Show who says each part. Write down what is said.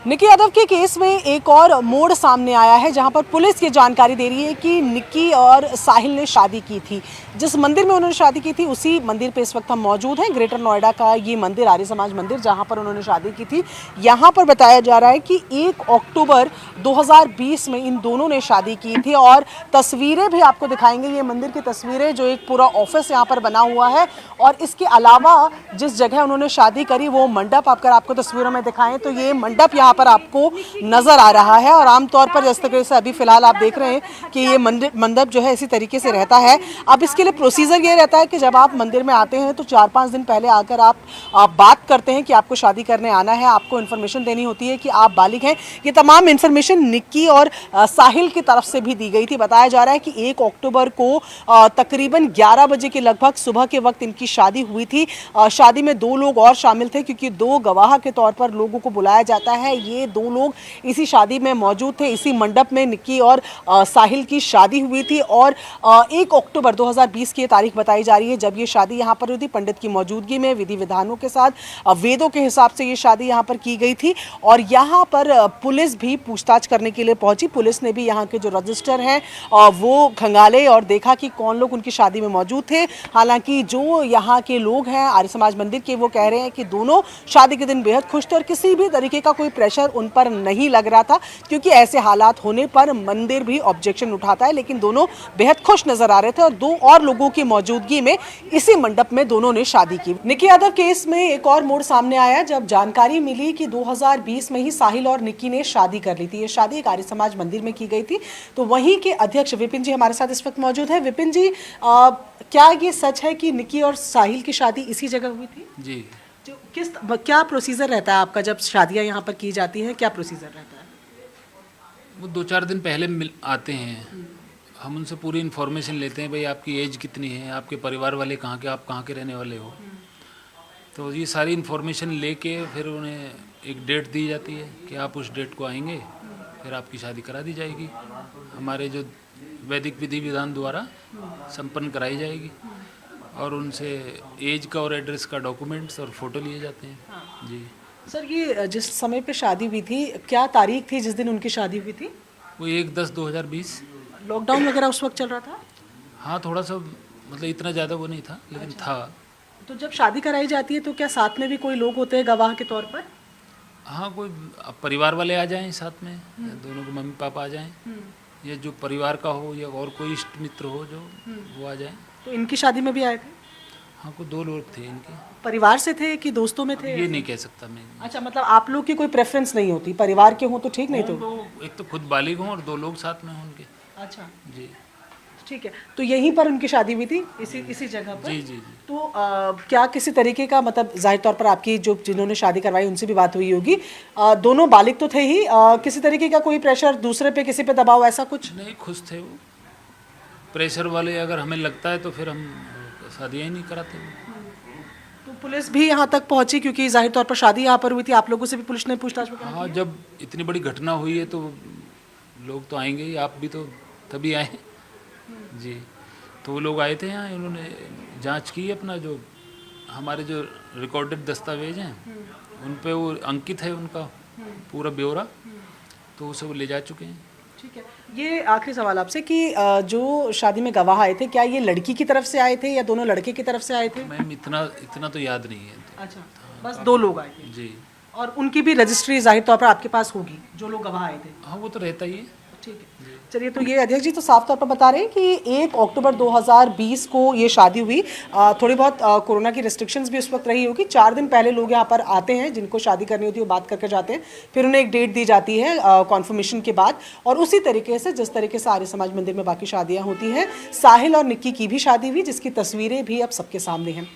Speaker 1: निक्की यादव के केस में एक और मोड़ सामने आया है, जहां पर पुलिस ये जानकारी दे रही है कि निक्की और साहिल ने शादी की थी। जिस मंदिर में उन्होंने शादी की थी उसी मंदिर पे इस वक्त हम मौजूद हैं। ग्रेटर नोएडा का ये मंदिर, आर्य समाज मंदिर, जहां पर उन्होंने शादी की थी। यहां पर बताया जा रहा है कि 1 अक्टूबर 2020 में इन दोनों ने शादी की थी और तस्वीरें भी आपको दिखाएंगे। ये मंदिर की तस्वीरें, जो एक पूरा ऑफिस यहाँ पर बना हुआ है, और इसके अलावा जिस जगह उन्होंने शादी करी वो मंडप अगर आपको तस्वीरों में दिखाएं तो ये मंडप यहाँ पर आपको नजर आ रहा है। और आमतौर पर जिस तरीके से अभी फिलहाल आप देख रहे हैं कि ये मंडप जो है इसी तरीके से रहता है। अब इसके लिए प्रोसीजर ये रहता है कि जब आप मंदिर में आते हैं तो 4-5 दिन पहले आकर आप बात करते हैं कि आपको शादी करने आना है, आपको इन्फॉर्मेशन देनी होती है कि आप बालिग हैं। ये तमाम इन्फॉर्मेशन निक्की और साहिल की तरफ से भी दी गई थी। बताया जा रहा है कि 1 अक्टूबर को तकरीबन 11 बजे के लगभग सुबह के वक्त इनकी शादी हुई थी। शादी में 2 लोग और शामिल थे, क्योंकि 2 गवाह के तौर पर लोगों को बुलाया जाता है। ये 2 लोग इसी शादी में मौजूद थे। इसी मंडप में निक्की और साहिल की शादी हुई थी और 1 अक्टूबर 2020 की तारीख बताई जा रही है जब ये शादी यहाँ पर हुई थी। पंडित की मौजूदगी में विधि विधानों के साथ, वेदों के हिसाब से ये शादी यहाँ पर की गई थी। और यहाँ पर पुलिस भी पूछताछ करने के लिए पहुंची। पुलिस ने भी यहाँ के जो रजिस्टर हैं वो खंगाले और देखा कि कौन लोग उनकी शादी में मौजूद थे। हालांकि जो यहाँ के लोग हैं आर्य समाज मंदिर के, वो कह रहे हैं कि दोनों शादी के दिन बेहद खुश थे और किसी भी तरीके का कोई प्रेशर उन पर नहीं लग रहा था, क्योंकि ऐसे हालात होने पर मंदिर भी ऑब्जेक्शन उठाता है। लेकिन दोनों बेहद खुश नजर आ रहे थे और 2 और लोगों की मौजूदगी में इसी मंडप में दोनों ने शादी की। निक्की यादव केस में एक और मोड़ सामने आया जब जानकारी मिली कि 2020 में ही साहिल और निक्की ने शादी कर ली थी। ये शादी एक आर्य समाज मंदिर में की गई थी। तो वहीं के अध्यक्ष विपिन जी हमारे साथ इस वक्त मौजूद है। विपिन जी, क्या ये सच है कि निक्की और साहिल की शादी इसी जगह हुई थी?
Speaker 2: जी।
Speaker 1: क्या प्रोसीजर रहता है आपका जब शादियां यहाँ पर की जाती हैं? क्या प्रोसीजर रहता है?
Speaker 2: वो 2-4 दिन पहले आते हैं, हम उनसे पूरी इन्फॉर्मेशन लेते हैं। भाई आपकी एज कितनी है, आपके परिवार वाले कहाँ के, आप कहाँ के रहने वाले हो। तो ये सारी इन्फॉर्मेशन लेके फिर उन्हें एक डेट दी जाती है कि आप उस डेट को आएंगे, फिर आपकी शादी करा दी जाएगी। हमारे जो वैदिक विधि विधान द्वारा संपन्न कराई जाएगी और उनसे एज का और एड्रेस का डॉक्यूमेंट्स और फोटो लिए जाते हैं। हाँ। जी
Speaker 1: सर, ये जिस समय पे शादी हुई थी, क्या तारीख थी जिस दिन उनकी शादी हुई थी?
Speaker 2: वो 1/10/2020।
Speaker 1: लॉकडाउन वगैरह उस वक्त चल रहा था?
Speaker 2: हाँ, थोड़ा सा, मतलब इतना ज़्यादा वो नहीं था, लेकिन
Speaker 1: अच्छा।
Speaker 2: था।
Speaker 1: तो जब शादी कराई जाती है तो क्या साथ में भी कोई लोग होते हैं गवाह के तौर पर?
Speaker 2: हाँ, कोई परिवार वाले आ जाएं साथ में, या दोनों के मम्मी पापा आ जाएं, या जो परिवार का हो या और कोई इष्ट मित्र हो जो वो आ जाएं।
Speaker 1: तो इनकी शादी में भी आए थे?
Speaker 2: हाँ, कोई 2 लोग थे इनके।
Speaker 1: परिवार से थे कि दोस्तों में थे?
Speaker 2: ये नहीं कह सकता मैं।
Speaker 1: अच्छा, मतलब आप लोग की कोई प्रेफरेंस नहीं होती, परिवार के हों तो ठीक, नहीं तो
Speaker 2: एक तो खुद बालिग हों और 2 लोग साथ में हों उनके।
Speaker 1: अच्छा,
Speaker 2: जी
Speaker 1: ठीक है। तो यहीं पर उनकी शादी हुई थी, इसी जगह पर?
Speaker 2: जी जी जी।
Speaker 1: तो क्या किसी तरीके का, मतलब जाहिर तौर पर आपकी जो जिन्होंने शादी करवाई उनसे भी बात हुई होगी, दोनों बालिग तो थे ही, किसी तरीके का कोई प्रेशर दूसरे पे, किसी पे दबाव, ऐसा कुछ?
Speaker 2: नहीं, खुश थे वो। प्रेशर वाले अगर हमें लगता है तो फिर हम शादियाँ ही नहीं कराते।
Speaker 1: तो पुलिस भी यहाँ तक पहुंची, क्योंकि जाहिर तौर पर शादी यहाँ पर हुई थी, आप लोगों से भी पुलिस ने पूछताछ वगैरह की?
Speaker 2: हाँ, जब इतनी बड़ी घटना हुई है तो लोग तो आएंगे ही, आप भी तो तभी आए। जी, तो वो लोग आए थे यहाँ, उन्होंने जांच की अपना, जो हमारे जो रिकॉर्डेड दस्तावेज हैं उन पे वो अंकित है उनका पूरा ब्यौरा, तो उसे वो ले जा चुके हैं।
Speaker 1: ठीक है। ये आखिरी सवाल आपसे कि जो शादी में गवाह आए थे, क्या ये लड़की की तरफ से आए थे या दोनों लड़के की तरफ से आए थे?
Speaker 2: मैम, इतना तो याद नहीं है।
Speaker 1: अच्छा, बस 2 लोग आए थे।
Speaker 2: जी।
Speaker 1: और उनकी भी रजिस्ट्री जाहिर तौर पर आपके पास होगी, जो लोग गवाह आए थे?
Speaker 2: हाँ, वो तो रहता ही है।
Speaker 1: ठीक है। चलिए, तो ये अध्यक्ष जी तो साफ तौर पर बता रहे हैं कि 1 अक्टूबर 2020 को ये शादी हुई। थोड़ी बहुत कोरोना की रिस्ट्रिक्शंस भी उस वक्त रही होगी। 4 दिन पहले लोग यहाँ पर आते हैं, जिनको शादी करनी होती है वो बात करके जाते हैं, फिर उन्हें एक डेट दी जाती है कॉन्फर्मेशन के बाद। और उसी तरीके से जिस तरीके से आर्य समाज मंदिर में बाकी शादियाँ होती हैं, साहिल और निक्की की भी शादी हुई, जिसकी तस्वीरें भी अब सबके सामने हैं।